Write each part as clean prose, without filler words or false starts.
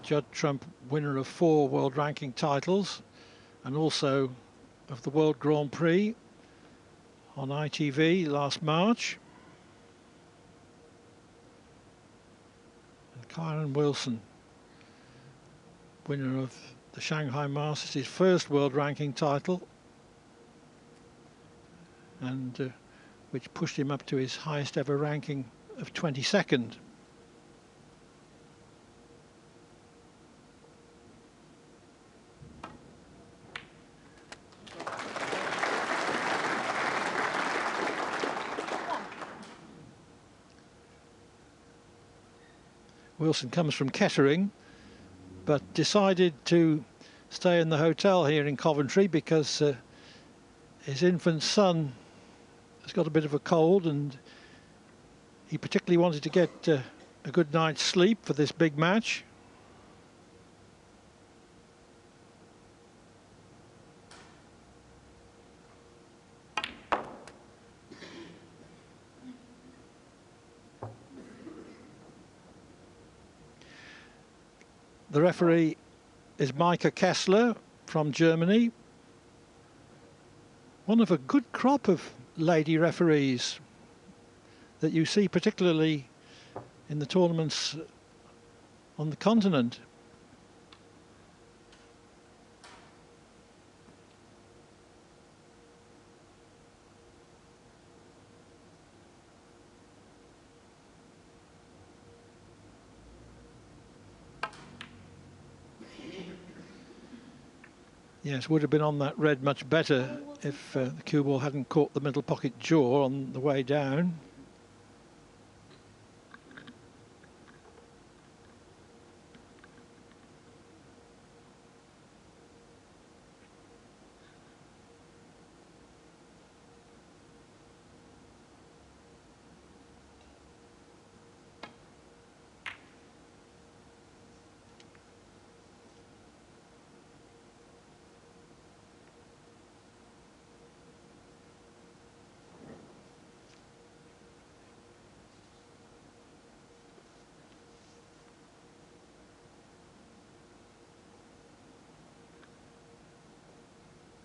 Judd Trump, winner of 4 world ranking titles and also of the World Grand Prix on ITV last March. And Kyren Wilson, winner of the Shanghai Masters, his first world ranking title, and which pushed him up to his highest ever ranking of 22nd. Wilson comes from Kettering, but decided to stay in the hotel here in Coventry because his infant son has got a bit of a cold, and he particularly wanted to get a good night's sleep for this big match. The referee is Micah Kessler from Germany, one of a good crop of lady referees that you see particularly in the tournaments on the continent. Yes, would have been on that red much better if the cue ball hadn't caught the middle pocket jaw on the way down.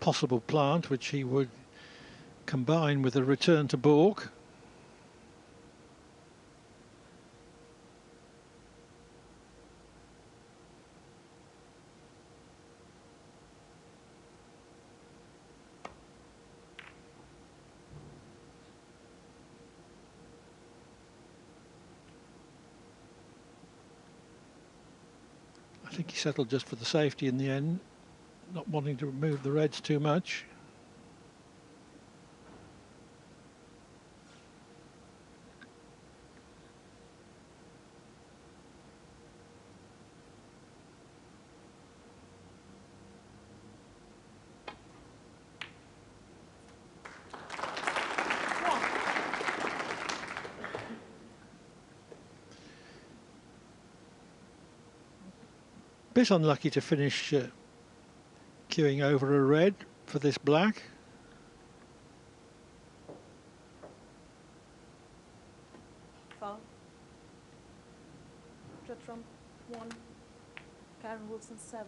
Possible plant which he would combine with a return to baulk. I think he settled just for the safety in the end, not wanting to remove the reds too much. Bit unlucky to finish queuing over a red for this black. Foul. Judd Trump 1, Kyren Wilson 7.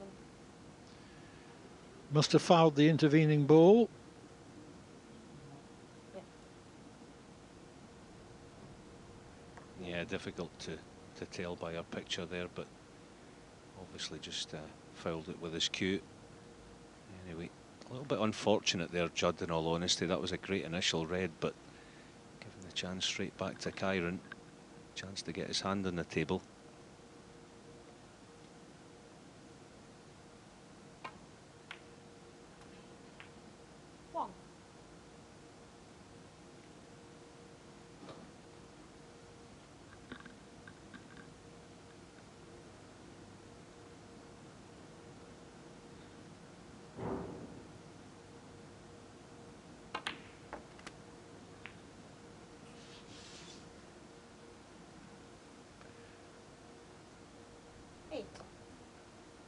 Must have fouled the intervening ball. Yeah, difficult to tell by our picture there, but obviously just fouled it with his cue. Anyway, a little bit unfortunate there, Judd, in all honesty. That was a great initial red, but given the chance straight back to Kyren, chance to get his hand on the table.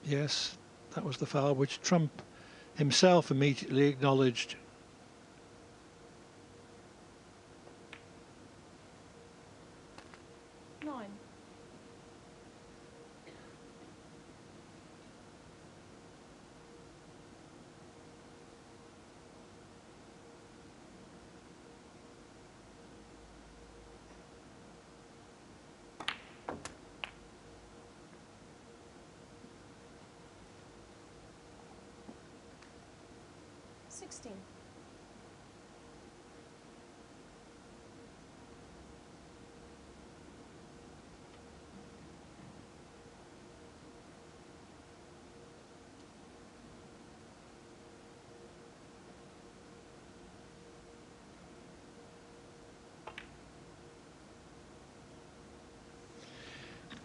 Yes, that was the foul which Trump himself immediately acknowledged. 16.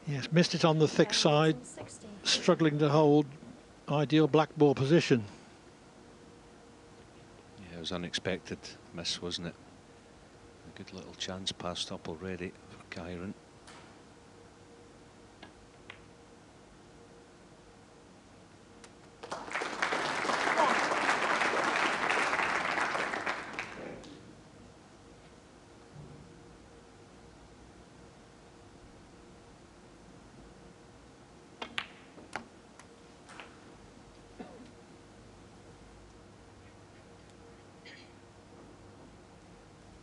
Yes, missed it on the thick Kyren side, Wilson, 16. struggling to hold ideal black ball position. Yeah, it was unexpected miss, wasn't it? A good little chance passed up already for Kyren.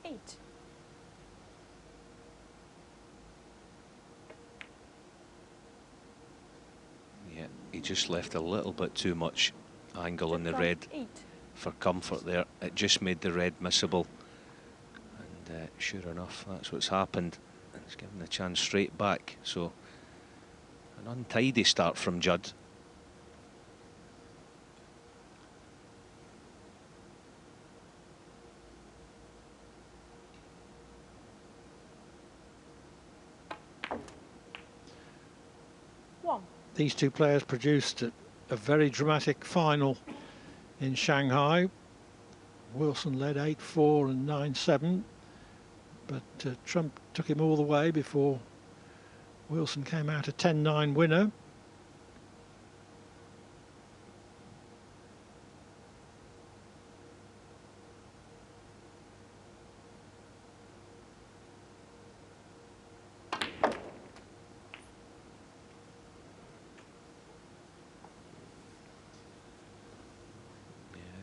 Eight. Yeah, he just left a little bit too much angle Judd on the Trump, red 8. for comfort there. It just made the red missable. And sure enough, that's what's happened. It's given the chance straight back. So an untidy start from Judd. These two players produced a very dramatic final in Shanghai. Wilson led 8-4 and 9-7, but Trump took him all the way before Wilson came out a 10-9 winner.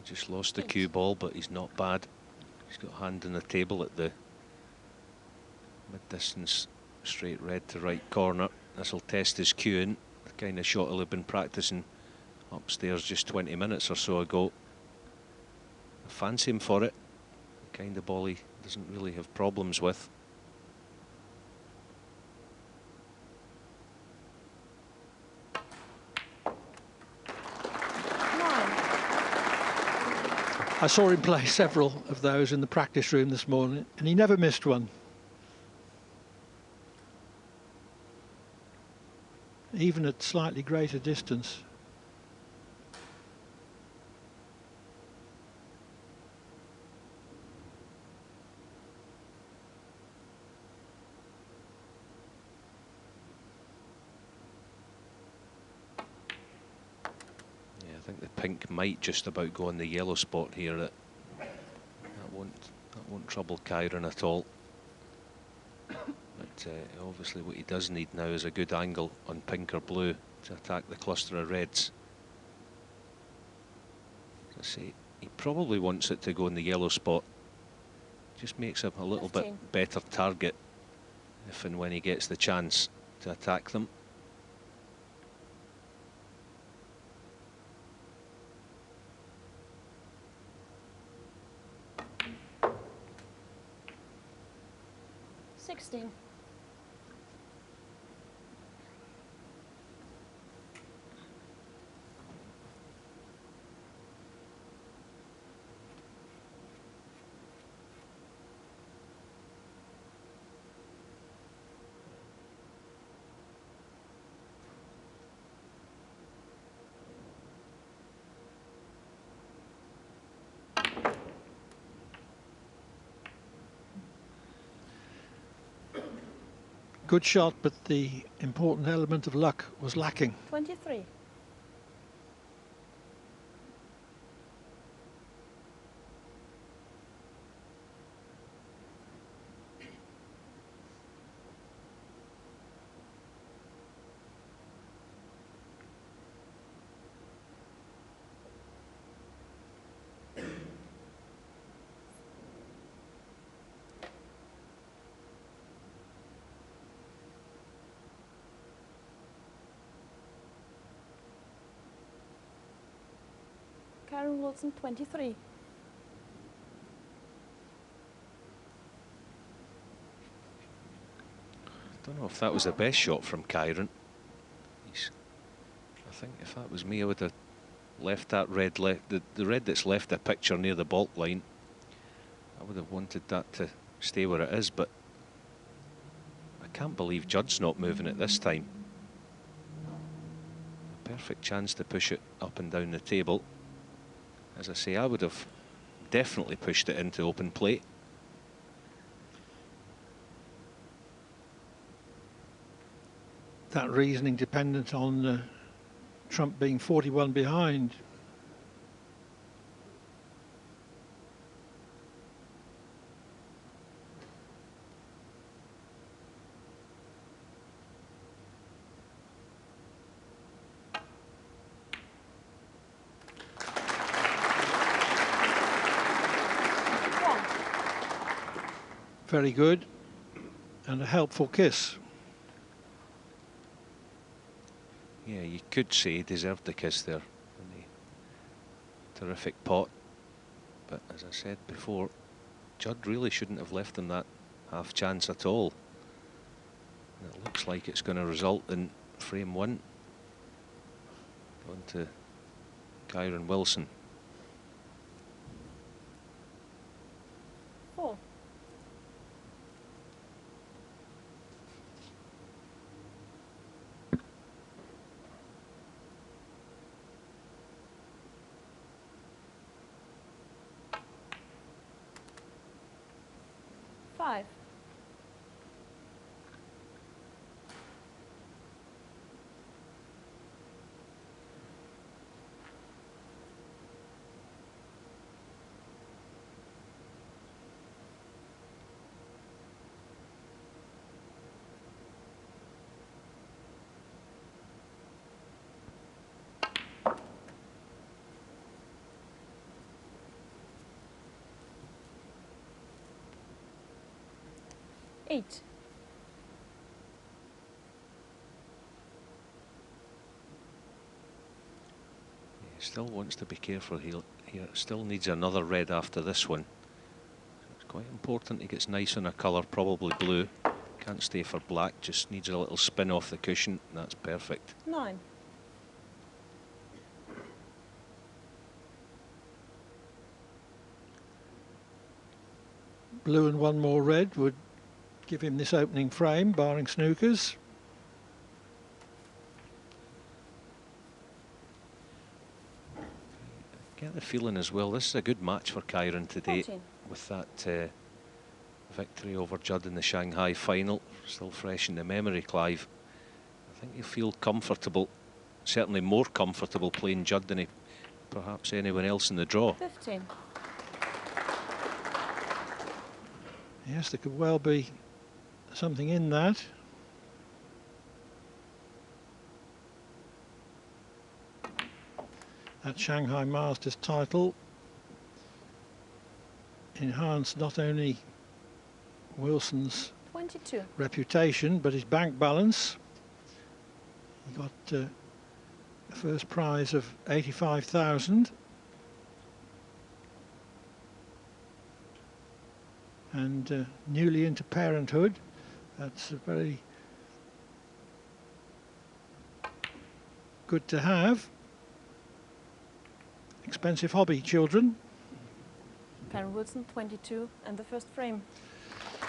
Just lost the cue ball, but he's not bad. He's got a hand on the table at the mid-distance straight red to right corner. This will test his cueing, the kind of shot he'll have been practicing upstairs just 20 minutes or so ago. I fancy him for it, the kind of ball he doesn't really have problems with. I saw him play several of those in the practice room this morning, and he never missed one. Even at slightly greater distance. I think the pink might just about go on the yellow spot here. That won't trouble Kyren at all. But obviously what he does need now is a good angle on pink or blue to attack the cluster of reds. As I say, he probably wants it to go in the yellow spot. Just makes him a little 15. bit better target if and when he gets the chance to attack them. Good shot, but the important element of luck was lacking. 23. Kyren Wilson, 23. don't know if that was the best shot from Kyren. I think if that was me, I would have left that red, the red that's left the picture near the baulk line. I would have wanted that to stay where it is, but I can't believe Judd's not moving it this time. A perfect chance to push it up and down the table. As I say, I would have definitely pushed it into open play. That reasoning dependent on Trump being 41 behind. Very good, and a helpful kiss. Yeah, you could say he deserved the kiss there in the terrific pot. But as I said before, Judd really shouldn't have left him that half chance at all. And it looks like it's going to result in frame one. On to Kyren Wilson. 4. Five. Eight. He still wants to be careful. He still needs another red after this one. So it's quite important he gets nice on a colour, probably blue. Can't stay for black, just needs a little spin off the cushion. That's perfect. 9. Blue and one more red would give him this opening frame, barring snookers. I get the feeling as well, this is a good match for Kyren today. 14. With that victory over Judd in the Shanghai final, still fresh in the memory, Clive. I think he'll feel comfortable, certainly more comfortable playing Judd than perhaps anyone else in the draw. 15. Yes, there could well be something in that. That Shanghai Masters title enhanced not only Wilson's 22. reputation but his bank balance. He got the first prize of 85,000, and newly into parenthood, that's very good to have. Expensive hobby, children. Kyren Wilson, 22, and the first frame.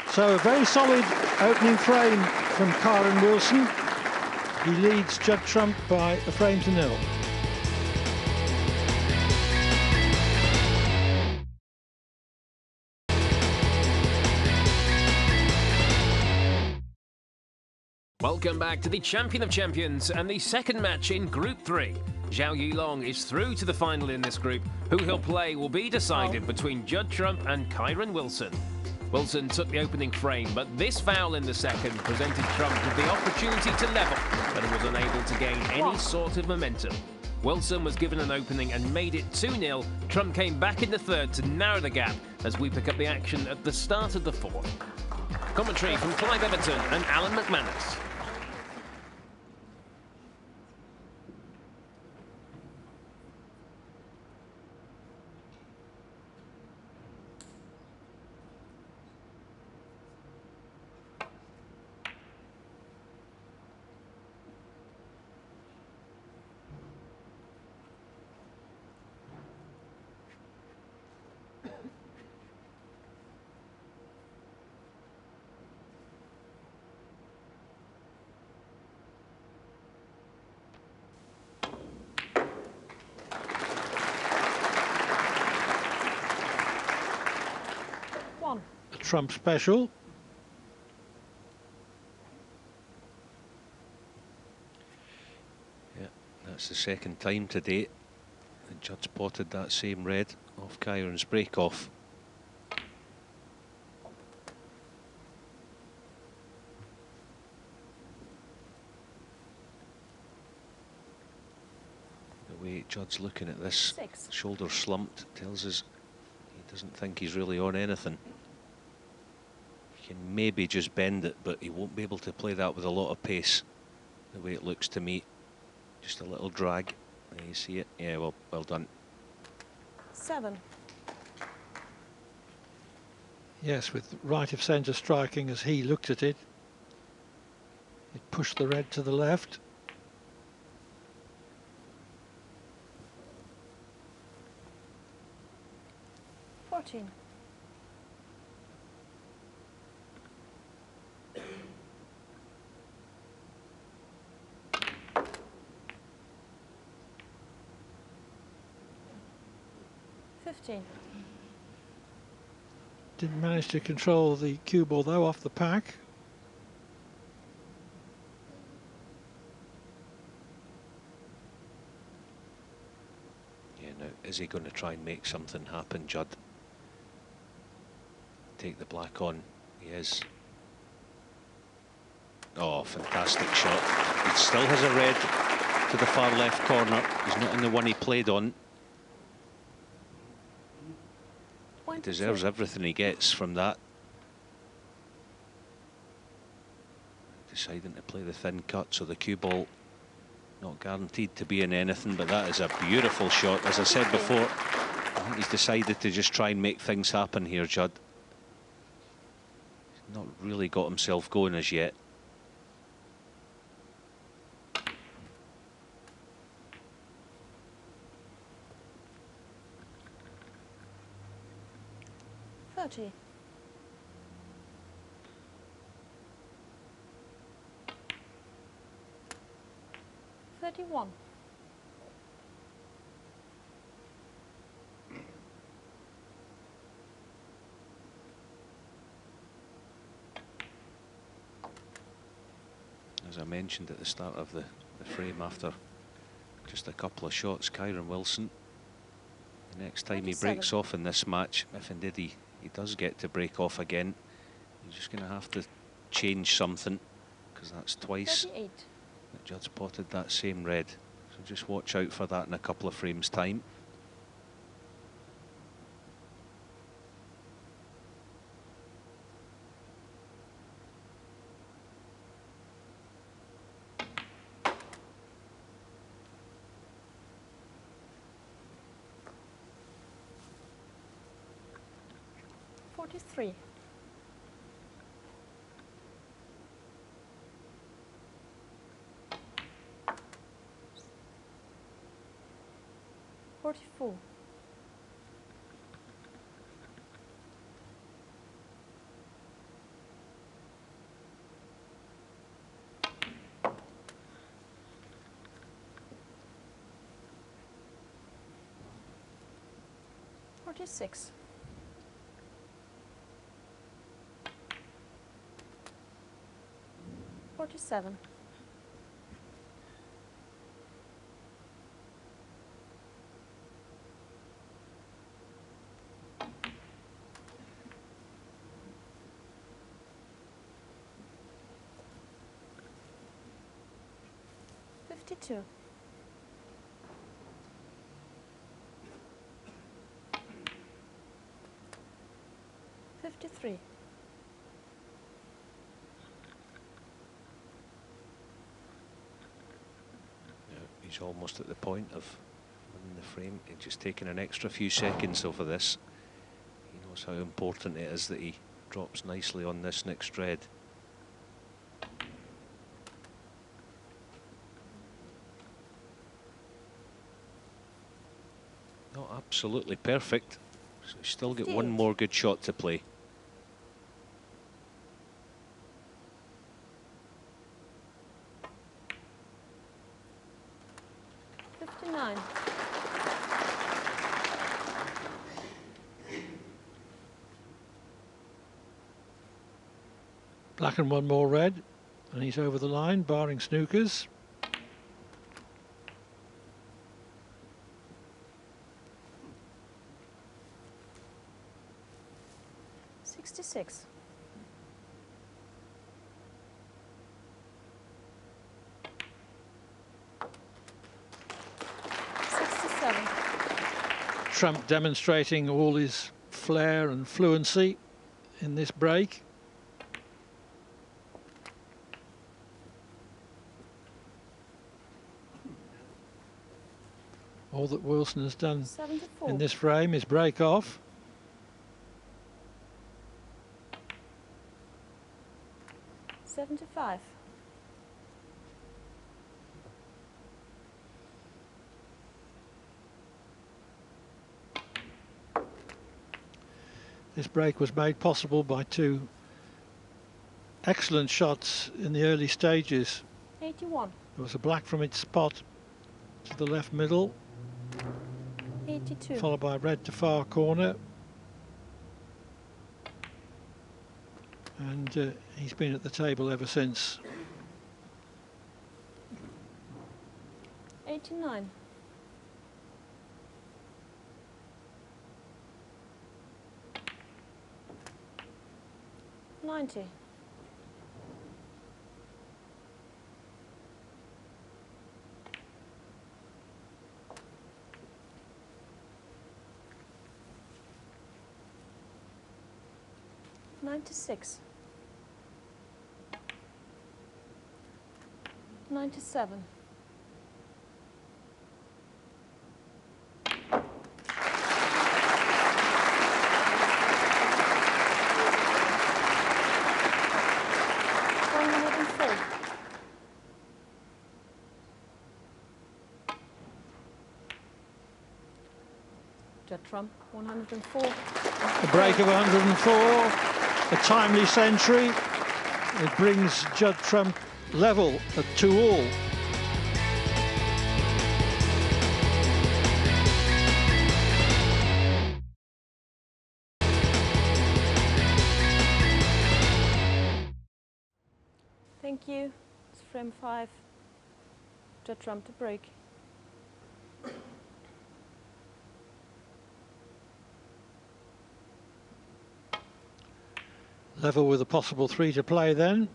So a very solid opening frame from Kyren Wilson. He leads Judd Trump by a frame to nil. Welcome back to the Champion of Champions and the second match in Group 3. Zhao Yilong is through to the final in this group. Who he'll play will be decided between Judd Trump and Kyren Wilson. Wilson took the opening frame, but this foul in the second presented Trump with the opportunity to level, but he was unable to gain any sort of momentum. Wilson was given an opening and made it 2-0. Trump came back in the third to narrow the gap as we pick up the action at the start of the fourth. Commentary from Clive Everton and Alan McManus. a Trump special. Yeah, that's the second time today that Judd spotted that same red off Kyren's break-off. The way Judd's looking at this, shoulder slumped, tells us he doesn't think he's really on anything. He can maybe just bend it, but he won't be able to play that with a lot of pace, the way it looks to me. Just a little drag. There you see it. Yeah, well done. 7. Yes, with right of centre striking as he looked at it. It pushed the red to the left. $14. Didn't manage to control the cue ball though off the pack. Yeah, now is he going to try and make something happen, Judd? Take the black on. He is. Oh, fantastic shot. He still has a red to the far left corner. He's not in the one he played on. He deserves everything he gets from that. Deciding to play the thin cut, so the cue ball not guaranteed to be in anything, but that is a beautiful shot. As I said before, I think he's decided to just try and make things happen here, Judd. He's not really got himself going as yet. $30. $31. As I mentioned at the start of the frame, after just a couple of shots, Kyren Wilson, the next time he breaks off in this match, if indeed he does get to break off again, he's just going to have to change something, because that's twice 38. that Judd spotted that same red. So just watch out for that in a couple of frames' time. $43. $44. $46. $47. $52. $53. He's almost at the point of winning the frame. He's just taking an extra few seconds over this. He knows how important it is that he drops nicely on this next red. Not absolutely perfect, so he's still got one more good shot to play. $59. Black and one more red, and he's over the line, barring snookers. $66. Trump demonstrating all his flair and fluency in this break. All that Wilson has done 74. in this frame is break off. $75. This break was made possible by two excellent shots in the early stages. 81. There was a black from its spot to the left middle, 82. followed by red to far corner. And he's been at the table ever since. 89. $90. $96. 97. Judd Trump, 104. A break of 104, a timely century. It brings Judd Trump level at 2-all. Thank you. It's frame 5. Judd Trump to break. Level with a possible 3 to play then.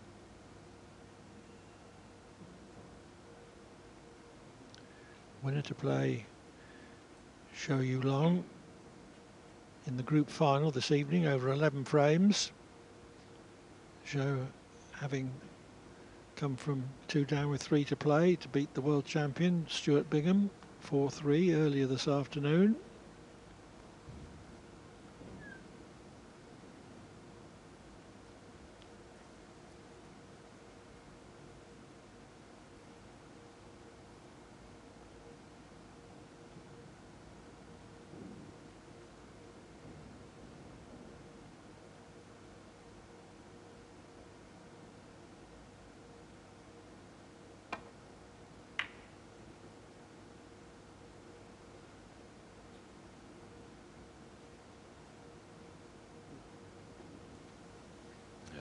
Winner to play Show You Long in the group final this evening over 11 frames. Show having come from 2 down with 3 to play to beat the world champion Stuart Bingham 4-3 earlier this afternoon.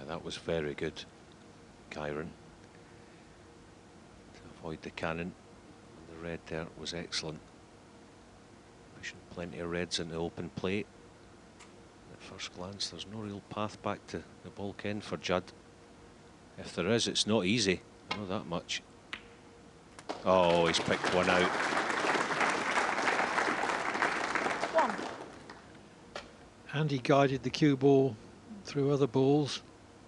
That was very good, Kyren. To avoid the cannon, the red there was excellent. Pushing plenty of reds in the open plate. At first glance, there's no real path back to the bulk end for Judd. If there is, it's not easy. I know that much. Oh, he's picked one out. And he guided the cue ball through other balls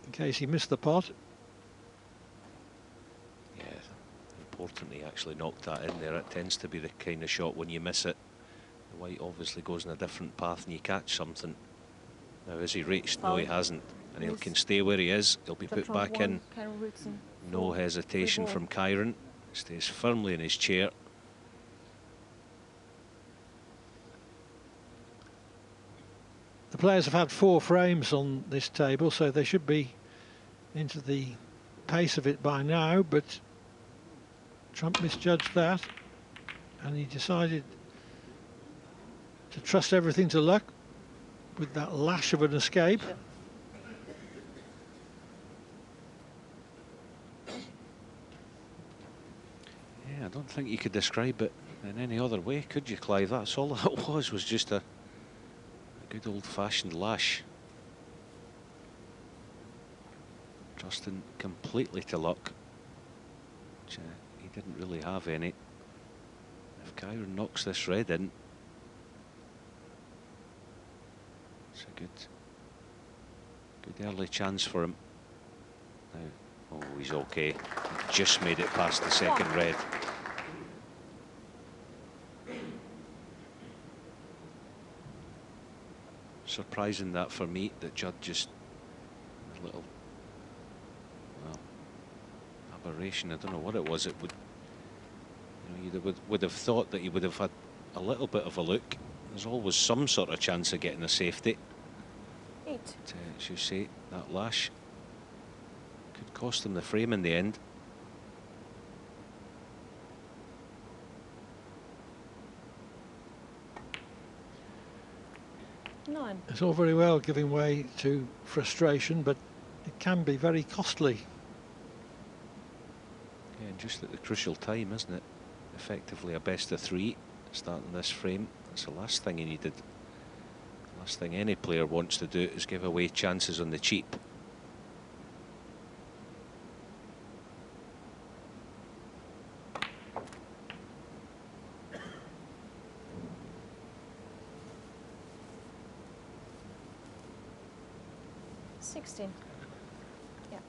in case he missed the pot. Yeah, important he actually knocked that in there. It tends to be the kind of shot when you miss it, the white obviously goes in a different path and you catch something. Now has he reached? No, he hasn't. And he can stay where he is. He'll be put back in. No hesitation from Kyren. Stays firmly in his chair. The players have had 4 frames on this table, so they should be into the pace of it by now, but Trump misjudged that and he decided to trust everything to luck with that lash of an escape. I don't think you could describe it in any other way, could you, Clive? That's all that was just a good old-fashioned lash. Trusting completely to luck, which he didn't really have any. If Kyren knocks this red in, it's a good early chance for him. Now, oh, he's okay. He just made it past the second red. Surprising that for me, that Judd just a little, well, aberration. I don't know what it was. It would, you know, you would have thought that he would have had a little bit of a look. There's always some sort of chance of getting a safety. 8. But, as you say, that lash could cost him the frame in the end. It's all very well giving way to frustration, but it can be very costly. Yeah, and just at the crucial time, isn't it? Effectively a best of 3 starting this frame. That's the last thing he needed. The last thing any player wants to do is give away chances on the cheap. Yeah.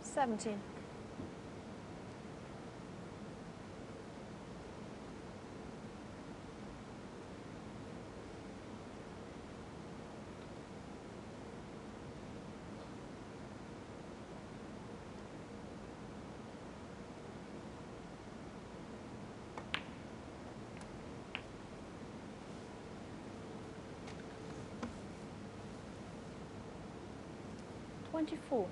$17. $24.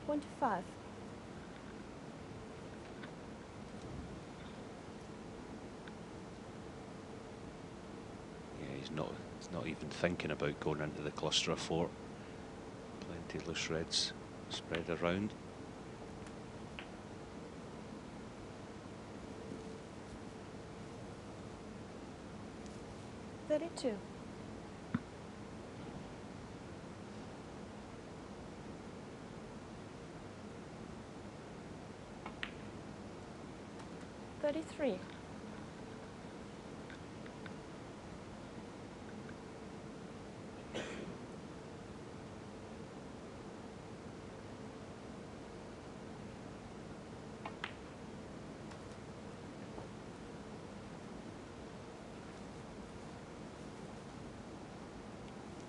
$25. Yeah, he's not even thinking about going into the cluster of 4. Plenty of loose reds spread around. $32. $33.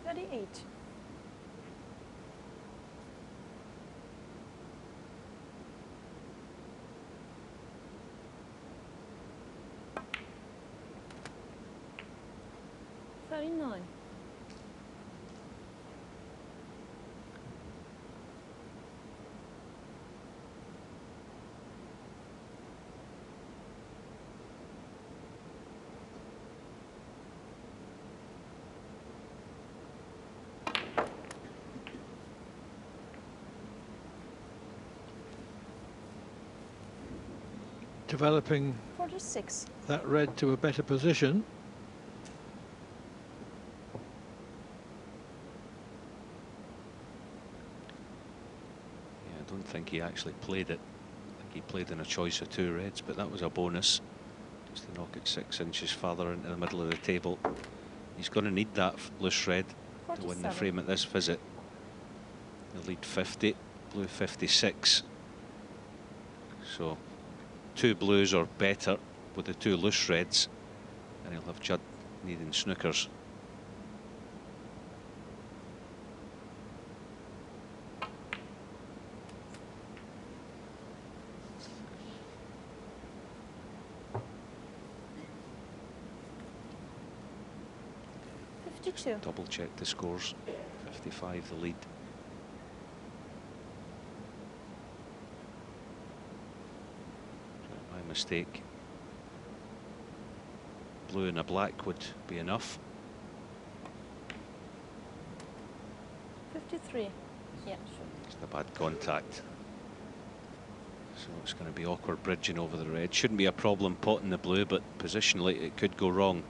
$38. $39. Developing 46. that red to a better position. Yeah, I don't think he actually played it. I think he played in a choice of 2 reds, but that was a bonus. Just to knock it 6 inches further into the middle of the table. He's going to need that loose red to win the 47. frame at this visit. The lead 50, blue 56. So 2 blues or better with the 2 loose reds, and he'll have Judd needing snookers. 52. Double check the scores. 55 the lead. My mistake. Blue and a black would be enough. 53. Yeah, sure. It's the bad contact. So it's going to be awkward bridging over the red. Shouldn't be a problem potting the blue, but positionally it could go wrong.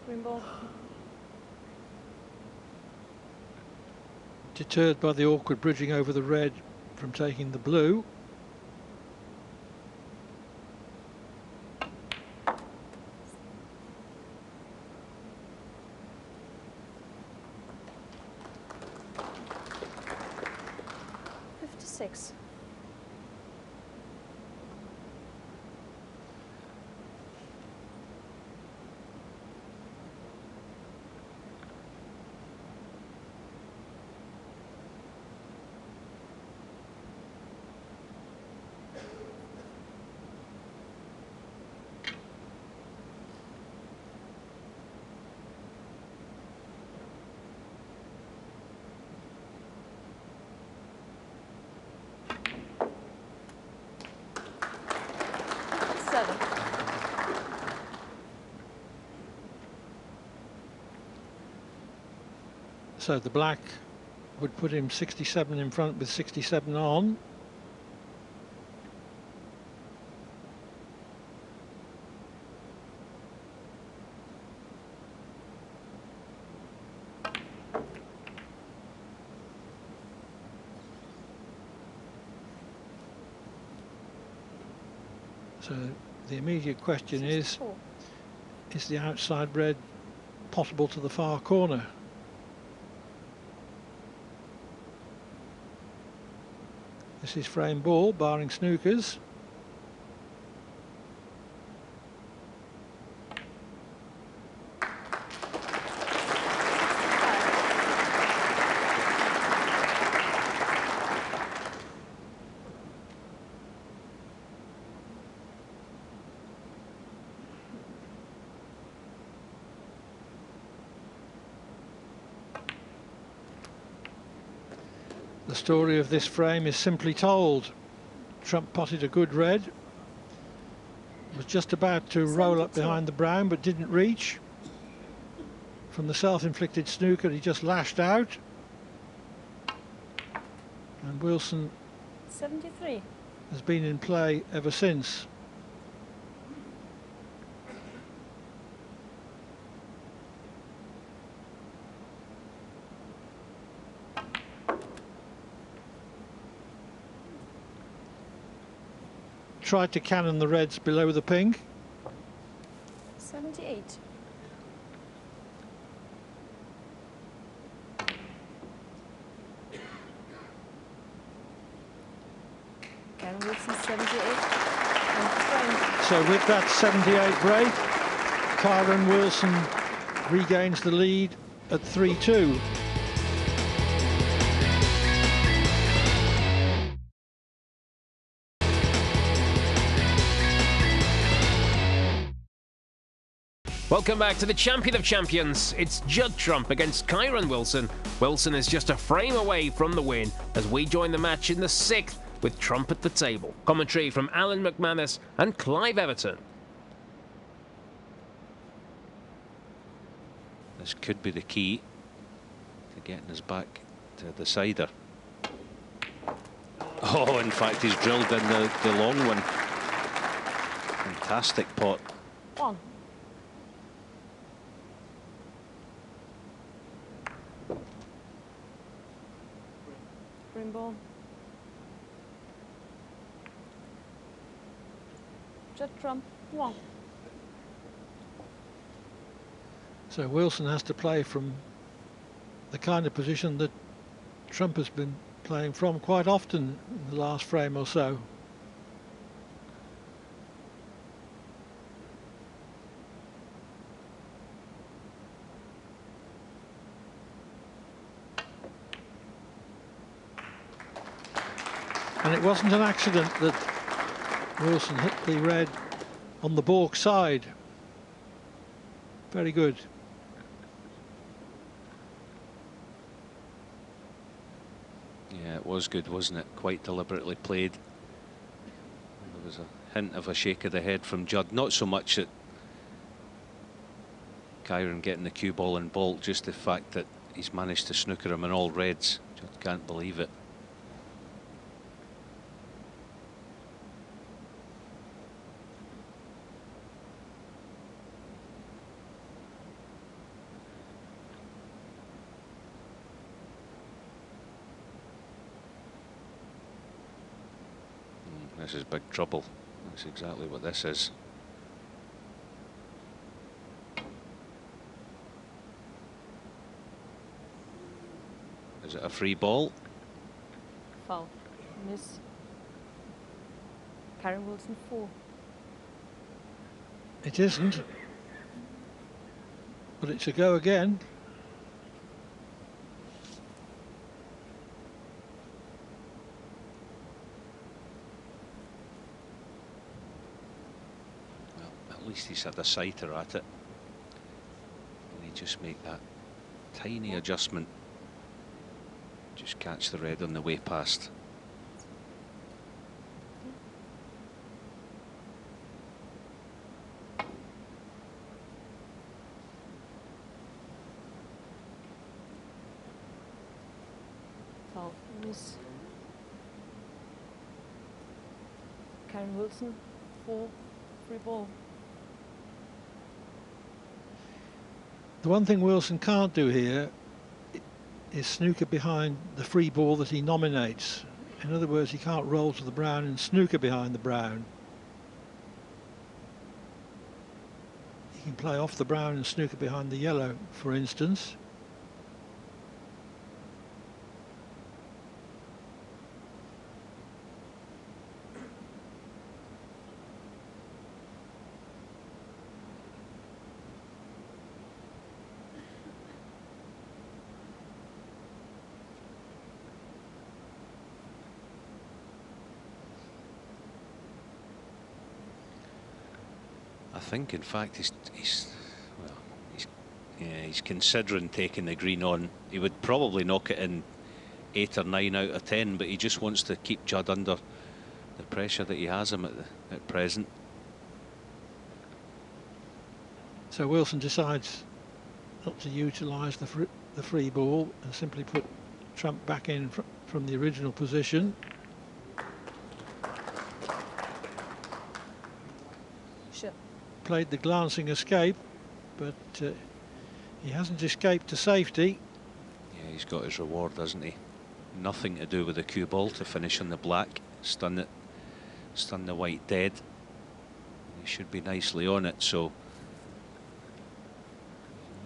Green ball. Deterred by the awkward bridging over the red from taking the blue. Six. So the black would put him 67 in front with 67 on. So the immediate question 64. is the outside red possible to the far corner? This is frame ball, barring snookers. The story of this frame is simply told. Trump potted a good red, was just about to roll up behind the brown but didn't reach. From the self-inflicted snooker he just lashed out, and Wilson 73. has been in play ever since. Tried to cannon the reds below the pink. 78. Kyren Wilson 78. So with that 78 break, Kyren Wilson regains the lead at 3-2. Welcome back to the Champion of Champions. It's Judd Trump against Kyren Wilson. Wilson is just a frame away from the win as we join the match in the 6th with Trump at the table. Commentary from Alan McManus and Clive Everton. This could be the key to getting us back to the decider. Oh, in fact, he's drilled in the long one. Fantastic pot. One. Green ball. Judd Trump, 1. So Wilson has to play from the kind of position that Trump has been playing from quite often in the last frame or so. And it wasn't an accident that Wilson hit the red on the baulk side. Very good. Yeah, it was good, wasn't it? Quite deliberately played. There was a hint of a shake of the head from Judd. Not so much that Kyren getting the cue ball and baulk, just the fact that he's managed to snooker him in all reds. Judd can't believe it. This is big trouble. That's exactly what this is. Is it a free ball? Foul. Miss. Kyren Wilson 4. It isn't. But it's a go again. At least he's had a sighter at it. And he just make that tiny adjustment. Just catch the red on the way past. Foul. Miss. Kyren Wilson 4. Free ball. The one thing Wilson can't do here is snooker behind the free ball that he nominates. In other words, he can't roll to the brown and snooker behind the brown. He can play off the brown and snooker behind the yellow, for instance. I think, in fact, he's considering taking the green on. He would probably knock it in 8 or 9 out of 10, but he just wants to keep Judd under the pressure that he has him at present. So Wilson decides not to utilise the free ball and simply put Trump back in from the original position. Sure. Played the glancing escape, but he hasn't escaped to safety. Yeah, he's got his reward, hasn't he? Nothing to do with the cue ball to finish on the black, stun the white dead. He should be nicely on it, so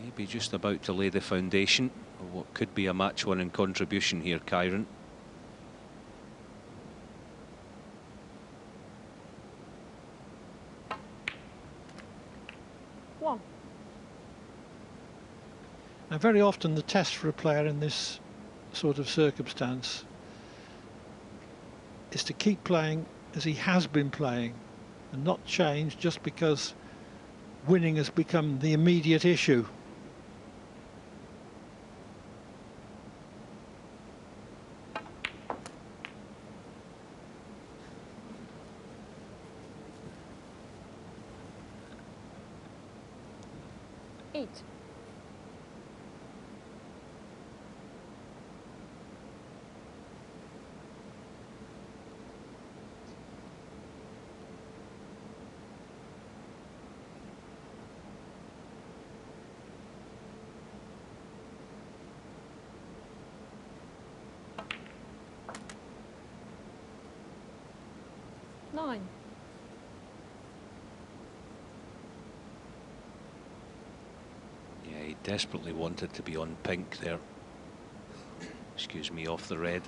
maybe just about to lay the foundation of what could be a match-winning contribution here, Kyren. Now, very often the test for a player in this sort of circumstance is to keep playing as he has been playing and not change just because winning has become the immediate issue. Yeah, he desperately wanted to be on pink there. Excuse me, off the red.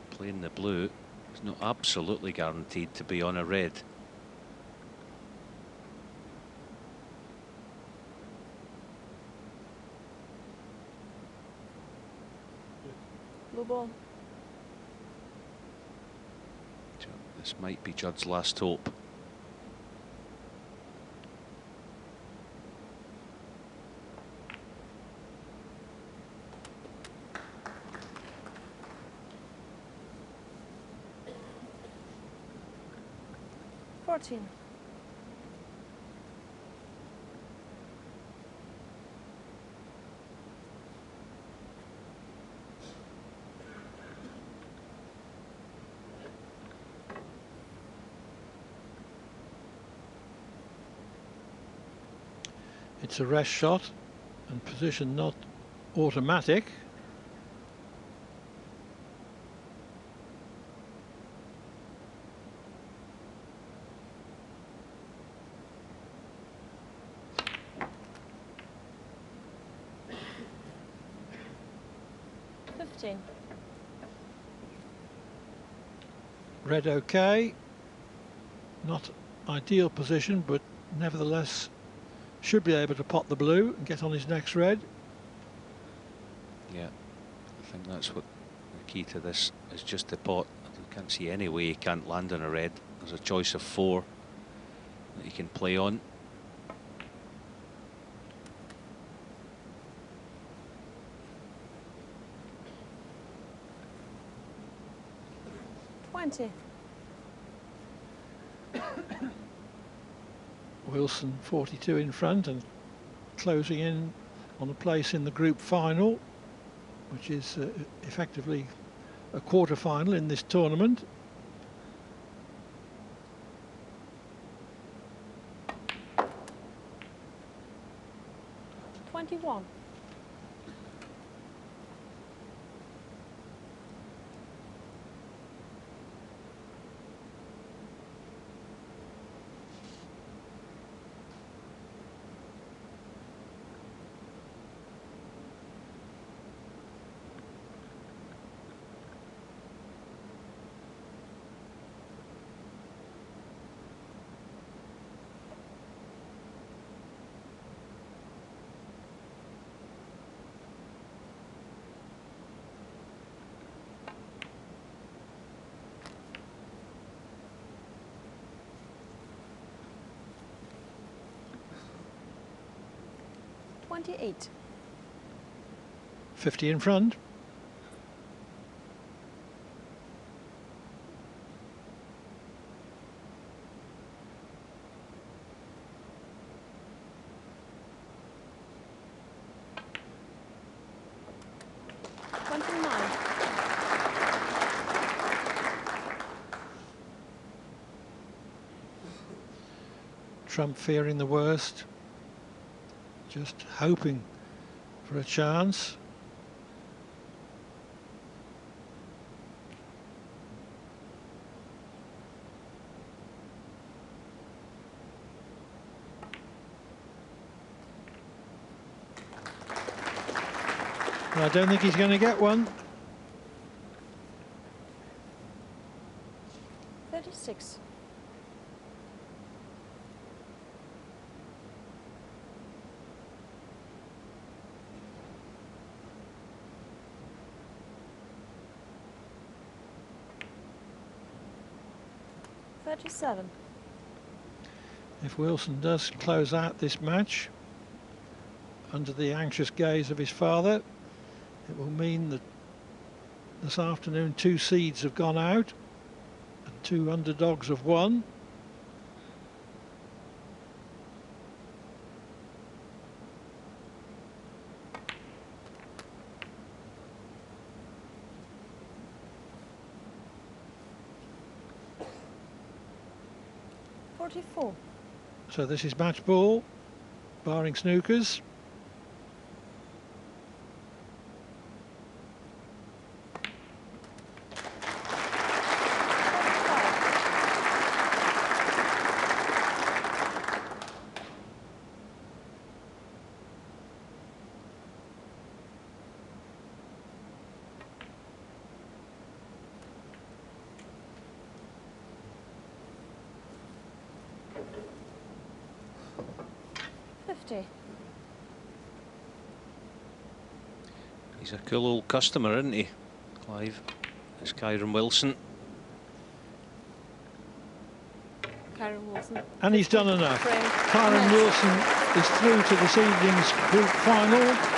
Playing the blue is not absolutely guaranteed to be on a red. Blue ball. This might be Judd's last hope. Fourteen. It's a rest shot and position not automatic. Red okay, not ideal position, but nevertheless should be able to pot the blue and get on his next red. Yeah, I think that's what the key to this is, just the pot. I can't see any way he can't land on a red. There's a choice of 4 that he can play on. Wilson 42 in front and closing in on a place in the group final, which is effectively a quarter-final in this tournament. $28. 50 in front. Trump fearing the worst, just hoping for a chance. I don't think he's going to get one. 36. If Wilson does close out this match under the anxious gaze of his father, it will mean that this afternoon 2 seeds have gone out and 2 underdogs have won. So this is match ball, barring snookers. He's a cool old customer, isn't he, Clive? It's Kyren Wilson. Kyren Wilson. And he's done enough. Frame. Kyren Yes. Wilson is through to this evening's group final.